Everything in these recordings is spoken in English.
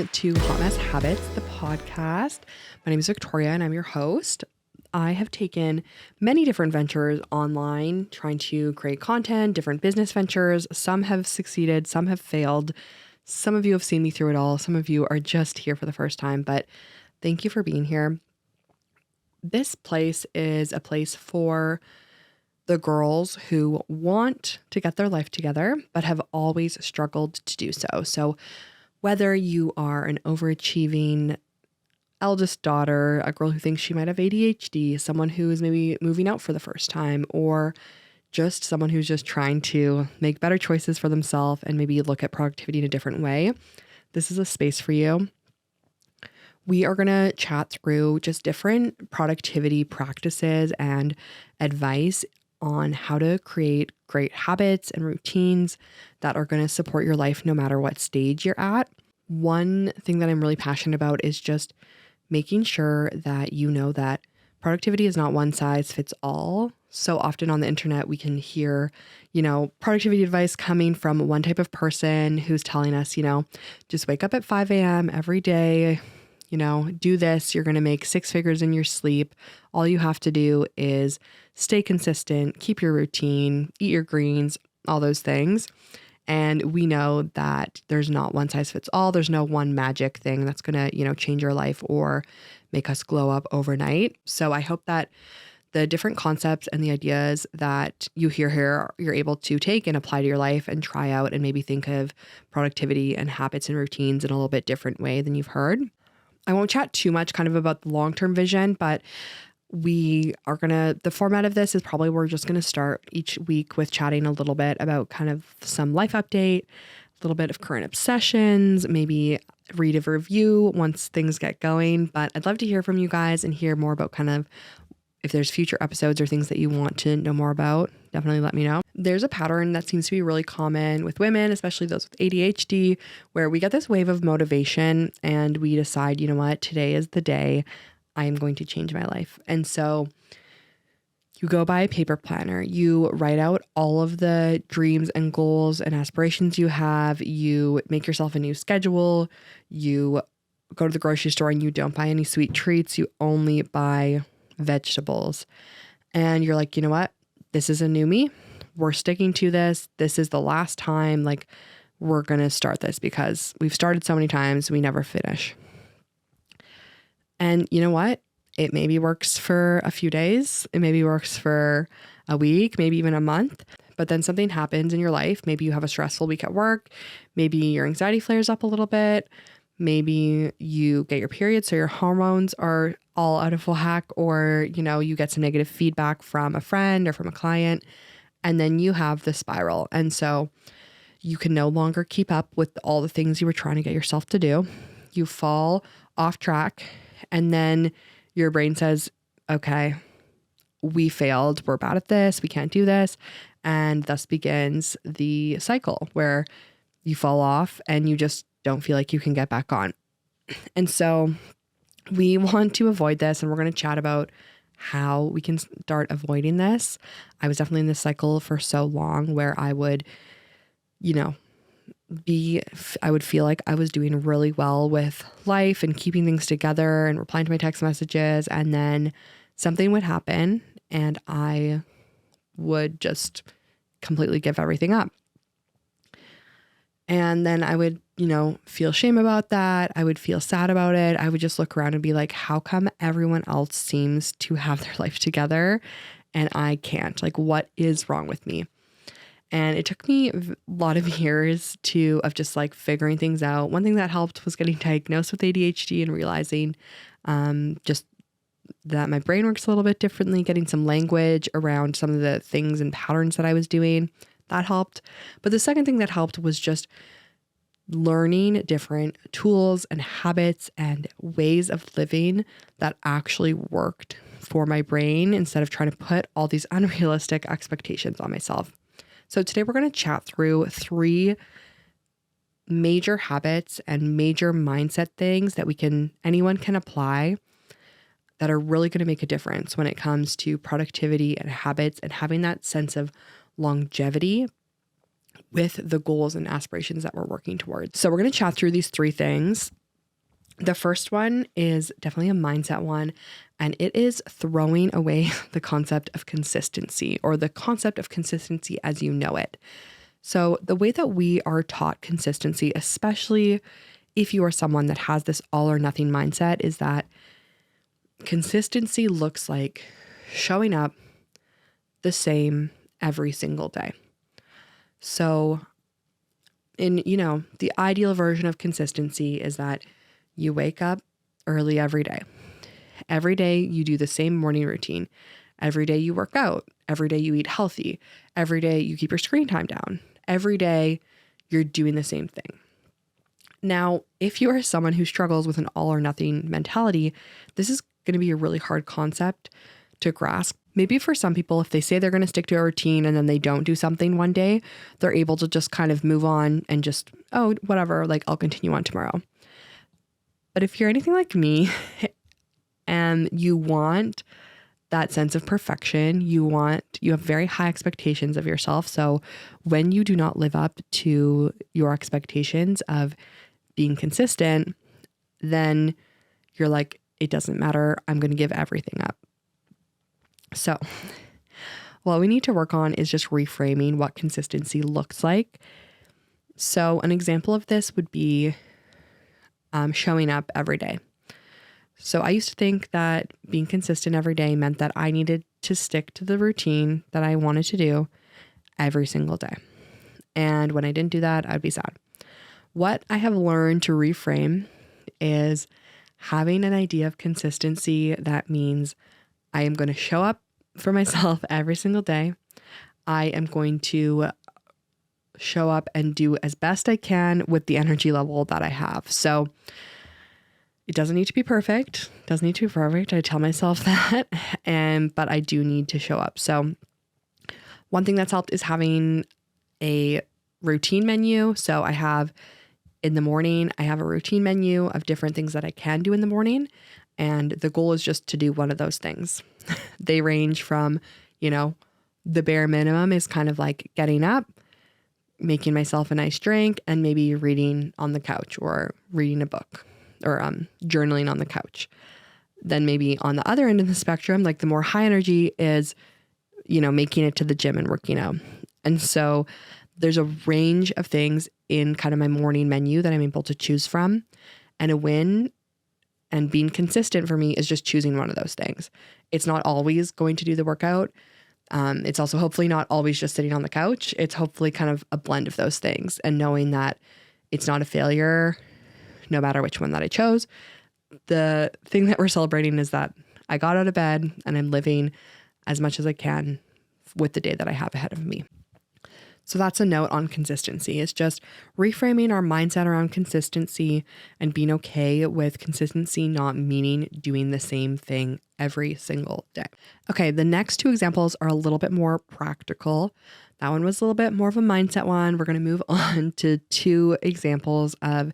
welcome to Hot Mess Habits, the podcast. My name is Victoria and I'm your host. I have taken many different ventures online, trying to create content, different business ventures. Some have succeeded, some have failed. Some of you have seen me through it all. Some of you are just here for the first time, but thank you for being here. This place is a place for the girls who want to get their life together, but have always struggled to do so. So whether you are an overachieving eldest daughter, a girl who thinks she might have ADHD, someone who is maybe moving out for the first time, or just someone who's just trying to make better choices for themselves and maybe look at productivity in a different way, this is a space for you. We are going to chat through just different productivity practices and advice on how to create great habits and routines that are going to support your life no matter what stage you're at. One thing that I'm really passionate about is just making sure that you know that productivity is not one size fits all. So often on the internet, we can hear, productivity advice coming from one type of person who's telling us, just wake up at 5 a.m. every day, do this, you're going to make 6 figures in your sleep. All you have to do is stay consistent, keep your routine, eat your greens, all those things. And we know that there's not one size fits all. There's no one magic thing that's going to, change your life or make us glow up overnight. So I hope that the different concepts and the ideas that you hear here, you're able to take and apply to your life and try out and maybe think of productivity and habits and routines in a little bit different way than you've heard. I won't chat too much kind of about the long-term vision, but the format of this is probably we're just going to start each week with chatting a little bit about kind of some life update, a little bit of current obsessions, maybe read a review once things get going. But I'd love to hear from you guys and hear more about kind of if there's future episodes or things that you want to know more about, definitely let me know. There's a pattern that seems to be really common with women, especially those with ADHD, where we get this wave of motivation and we decide, you know what, today is the day I am going to change my life. And so you go buy a paper planner, you write out all of the dreams and goals and aspirations you have, you make yourself a new schedule, you go to the grocery store and you don't buy any sweet treats, you only buy vegetables. And you're like, you know what? This is a new me. We're sticking to this. This is the last time. Like, we're going to start this because we've started so many times, we never finish. And you know what? It maybe works for a few days. It maybe works for a week, maybe even a month. But then something happens in your life. Maybe you have a stressful week at work. Maybe your anxiety flares up a little bit. Maybe you get your period, so your hormones are all out of whack, or, you get some negative feedback from a friend or from a client, and then you have the spiral. And so you can no longer keep up with all the things you were trying to get yourself to do. You fall off track, and then your brain says, okay, we failed. We're bad at this. We can't do this. And thus begins the cycle where you fall off and you just don't feel like you can get back on. And so we want to avoid this, and we're going to chat about how we can start avoiding this. I was definitely in this cycle for so long where I would, I would feel like I was doing really well with life and keeping things together and replying to my text messages. And then something would happen and I would just completely give everything up. And then I would, feel shame about that. I would feel sad about it. I would just look around and be like, how come everyone else seems to have their life together and I can't? Like, what is wrong with me? And it took me a lot of years of just like figuring things out. One thing that helped was getting diagnosed with ADHD and realizing just that my brain works a little bit differently, getting some language around some of the things and patterns that I was doing. That helped. But the second thing that helped was just learning different tools and habits and ways of living that actually worked for my brain instead of trying to put all these unrealistic expectations on myself. So today we're going to chat through 3 major habits and major mindset things that anyone can apply that are really going to make a difference when it comes to productivity and habits and having that sense of longevity with the goals and aspirations that we're working towards. So we're going to chat through these 3 things. The first one is definitely a mindset one, and it is throwing away the concept of consistency, or the concept of consistency as you know it. So the way that we are taught consistency, especially if you are someone that has this all or nothing mindset, is that consistency looks like showing up the same every single day. So the ideal version of consistency is that you wake up early every day. Every day you do the same morning routine. Every day you work out. Every day you eat healthy. Every day you keep your screen time down. Every day you're doing the same thing. Now, if you are someone who struggles with an all or nothing mentality, this is going to be a really hard concept to grasp. Maybe for some people, if they say they're going to stick to a routine and then they don't do something one day, they're able to just kind of move on and just, oh, whatever, like I'll continue on tomorrow. But if you're anything like me and you want that sense of perfection, you have very high expectations of yourself. So when you do not live up to your expectations of being consistent, then you're like, it doesn't matter. I'm going to give everything up. So what we need to work on is just reframing what consistency looks like. So an example of this would be showing up every day. So I used to think that being consistent every day meant that I needed to stick to the routine that I wanted to do every single day. And when I didn't do that, I'd be sad. What I have learned to reframe is having an idea of consistency that means I am going to show up for myself every single day. I am going to show up and do as best I can with the energy level that I have. So it doesn't need to be perfect. I tell myself that. But I do need to show up. So one thing that's helped is having a routine menu. So in the morning, I have a routine menu of different things that I can do in the morning. And the goal is just to do one of those things. They range from, the bare minimum is kind of like getting up, making myself a nice drink, and maybe reading on the couch or reading a book or journaling on the couch. Then maybe on the other end of the spectrum, like the more high energy is, making it to the gym and working out. And so there's a range of things in kind of my morning menu that I'm able to choose from. And a win and being consistent for me is just choosing one of those things. It's not always going to do the workout. It's also hopefully not always just sitting on the couch. It's hopefully kind of a blend of those things, and knowing that it's not a failure no matter which one that I chose. The thing that we're celebrating is that I got out of bed and I'm living as much as I can with the day that I have ahead of me. So that's a note on consistency. It's just reframing our mindset around consistency and being okay with consistency not meaning doing the same thing every single day. Okay, the next two examples are a little bit more practical. That one was a little bit more of a mindset one. We're going to move on to two examples of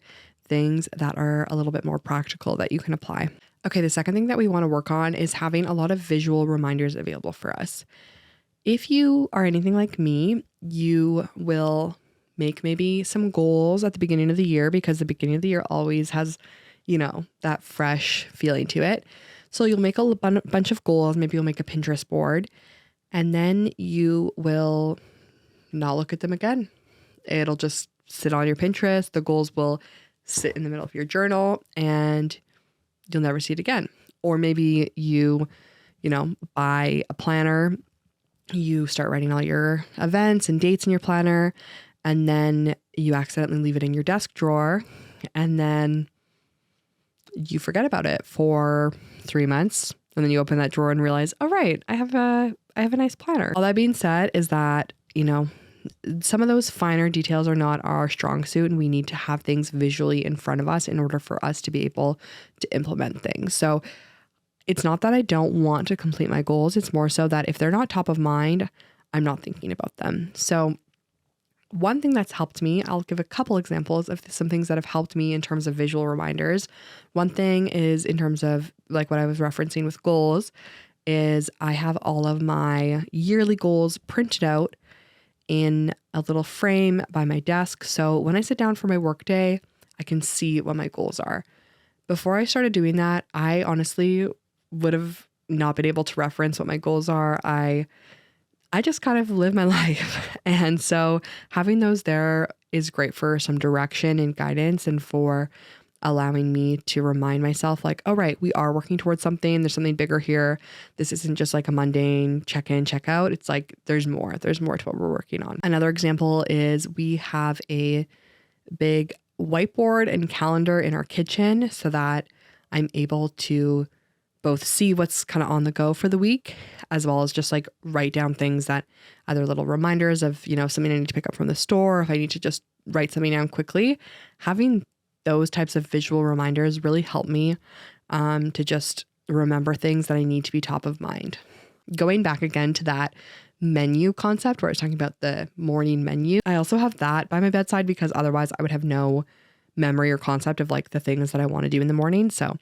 things that are a little bit more practical that you can apply. Okay, the second thing that we want to work on is having a lot of visual reminders available for us. If you are anything like me, you will make maybe some goals at the beginning of the year, because the beginning of the year always has, that fresh feeling to it. So you'll make a bunch of goals. Maybe you'll make a Pinterest board, and then you will not look at them again. It'll just sit on your Pinterest. The goals will sit in the middle of your journal and you'll never see it again. Or maybe you buy a planner. You start writing all your events and dates in your planner, and then you accidentally leave it in your desk drawer, and then you forget about it for 3 months, and then you open that drawer and realize, oh, right, I have a nice planner. All that being said is that, some of those finer details are not our strong suit, and we need to have things visually in front of us in order for us to be able to implement things. So it's not that I don't want to complete my goals. It's more so that if they're not top of mind, I'm not thinking about them. So one thing that's helped me, I'll give a couple examples of some things that have helped me in terms of visual reminders. One thing is in terms of like what I was referencing with goals is I have all of my yearly goals printed out in a little frame by my desk. So when I sit down for my work day, I can see what my goals are. Before I started doing that, I honestly would have not been able to reference what my goals are. I just kind of live my life. And so having those there is great for some direction and guidance and for allowing me to remind myself like, oh, right, we are working towards something. There's something bigger here. This isn't just like a mundane check in, check out. It's like there's more to what we're working on. Another example is we have a big whiteboard and calendar in our kitchen so that I'm able to both see what's kind of on the go for the week, as well as just like write down things that other little reminders of, something I need to pick up from the store, if I need to just write something down quickly. Having those types of visual reminders really help me to just remember things that I need to be top of mind. Going back again to that menu concept where I was talking about the morning menu, I also have that by my bedside because otherwise I would have no memory or concept of like the things that I want to do in the morning. So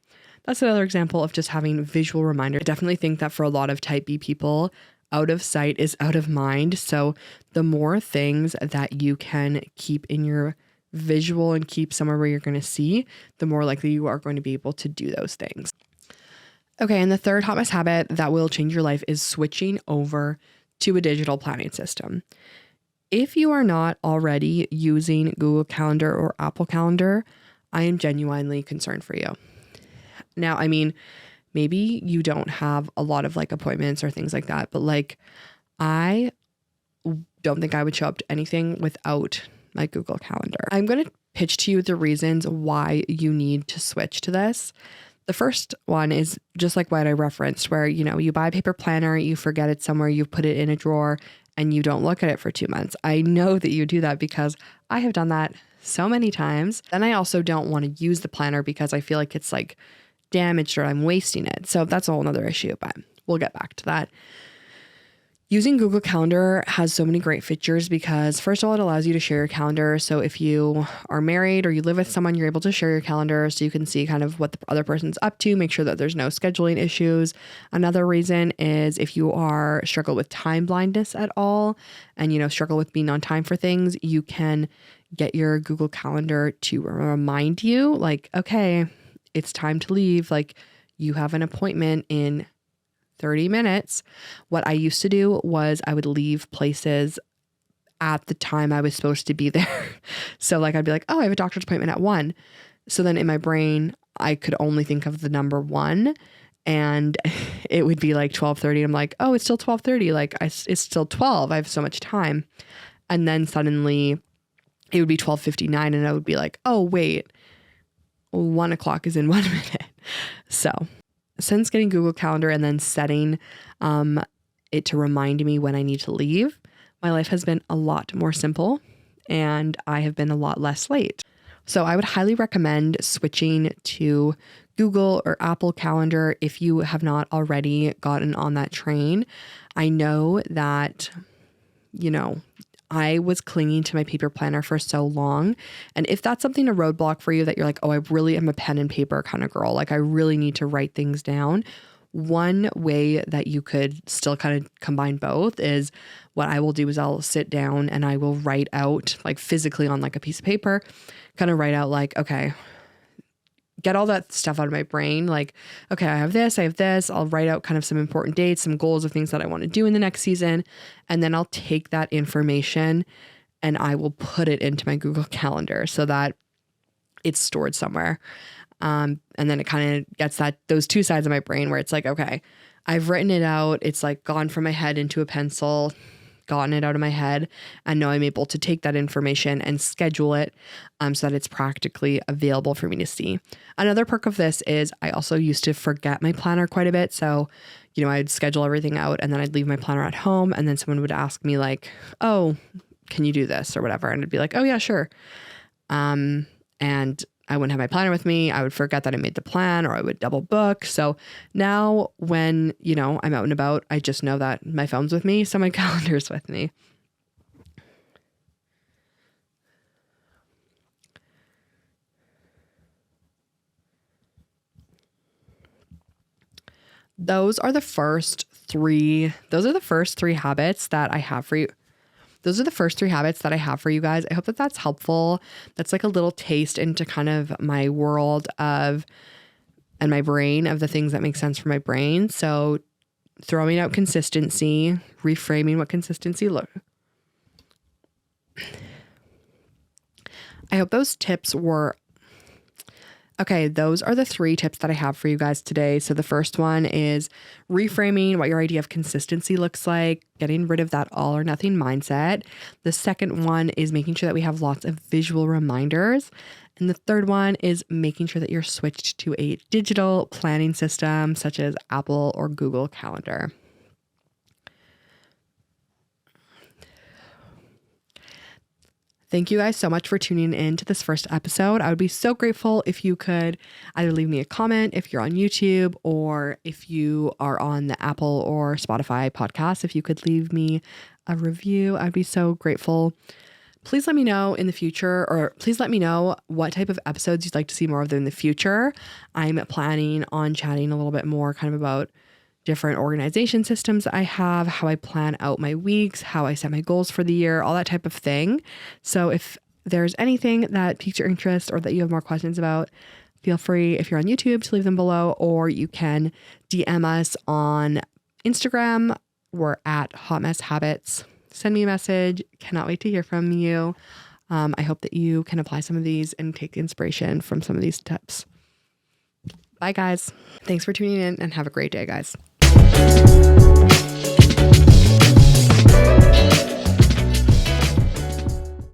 that's another example of just having visual reminders. I definitely think that for a lot of type B people, out of sight is out of mind. So the more things that you can keep in your visual and keep somewhere where you're going to see, the more likely you are going to be able to do those things. Okay, and the third hot mess habit that will change your life is switching over to a digital planning system. If you are not already using Google Calendar or Apple Calendar, I am genuinely concerned for you. Now, I mean, maybe you don't have a lot of like appointments or things like that, but like I don't think I would show up to anything without my Google Calendar. I'm going to pitch to you the reasons why you need to switch to this. The first one is just like what I referenced, where, you buy a paper planner, you forget it somewhere, you put it in a drawer, and you don't look at it for 2 months. I know that you do that because I have done that so many times. Then I also don't want to use the planner because I feel like it's like damaged or I'm wasting it. So that's a whole nother issue, but we'll get back to that. Using Google Calendar has so many great features because first of all, it allows you to share your calendar. So if you are married or you live with someone, you're able to share your calendar so you can see kind of what the other person's up to, make sure that there's no scheduling issues. Another reason is if you struggle with time blindness at all and, struggle with being on time for things, you can get your Google Calendar to remind you like, okay, it's time to leave. Like you have an appointment in 30 minutes. What I used to do was I would leave places at the time I was supposed to be there. So like, I'd be like, oh, I have a doctor's appointment at 1. So then in my brain, I could only think of the number 1 and it would be like 12:30. I'm like, oh, it's still 12:30. Like it's still 12. I have so much time. And then suddenly it would be 12:59 and I would be like, oh, wait, 1 o'clock is in 1 minute. So since getting Google Calendar and then setting it to remind me when I need to leave, my life has been a lot more simple and I have been a lot less late. So I would highly recommend switching to Google or Apple Calendar if you have not already gotten on that train. I know that, I was clinging to my paper planner for so long. And if that's something a roadblock for you that you're like, oh, I really am a pen and paper kind of girl, like I really need to write things down. One way that you could still kind of combine both is what I will do is I'll sit down and I will write out like physically on like a piece of paper, kind of write out like, okay, get all that stuff out of my brain. Like, okay, I have this. I'll write out kind of some important dates, some goals of things that I want to do in the next season. And then I'll take that information and I will put it into my Google Calendar so that it's stored somewhere. And then it kind of gets those two sides of my brain where it's like, okay, I've written it out. It's like gone from my head into a pencil, gotten it out of my head, and now I'm able to take that information and schedule it so that it's practically available for me to see. Another perk of this is I also used to forget my planner quite a bit. So, I'd schedule everything out and then I'd leave my planner at home and then someone would ask me like, oh, can you do this or whatever? And I'd be like, oh yeah, sure. And I wouldn't have my planner with me. I would forget that I made the plan or I would double book. So now when, I'm out and about, I just know that my phone's with me. So my calendar's with me. Those are the first three habits that I have for you. those are the first 3 habits that I have for you guys. I hope that that's helpful. That's like a little taste into kind of my world of and my brain of the things that make sense for my brain. So throwing out consistency, reframing what consistency look. I hope those tips were okay. Those are the 3 tips that I have for you guys today. So the first one is reframing what your idea of consistency looks like, getting rid of that all or nothing mindset. The second one is making sure that we have lots of visual reminders. And the third one is making sure that you're switched to a digital planning system such as Apple or Google Calendar. Thank you guys so much for tuning in to this first episode. I would be so grateful if you could either leave me a comment if you're on YouTube, or if you are on the Apple or Spotify podcast, if you could leave me a review. I'd be so grateful. Please let me know in the future, or please let me know what type of episodes you'd like to see more of in the future. I'm planning on chatting a little bit more kind of about different organization systems I have, how I plan out my weeks, how I set my goals for the year, all that type of thing. So if there's anything that piques your interest or that you have more questions about, feel free, if you're on YouTube, to leave them below, or you can DM us on Instagram. We're at Hot Mess Habits. Send me a message. Cannot wait to hear from you. I hope that you can apply some of these and take inspiration from some of these tips. Bye, guys. Thanks for tuning in and have a great day, guys.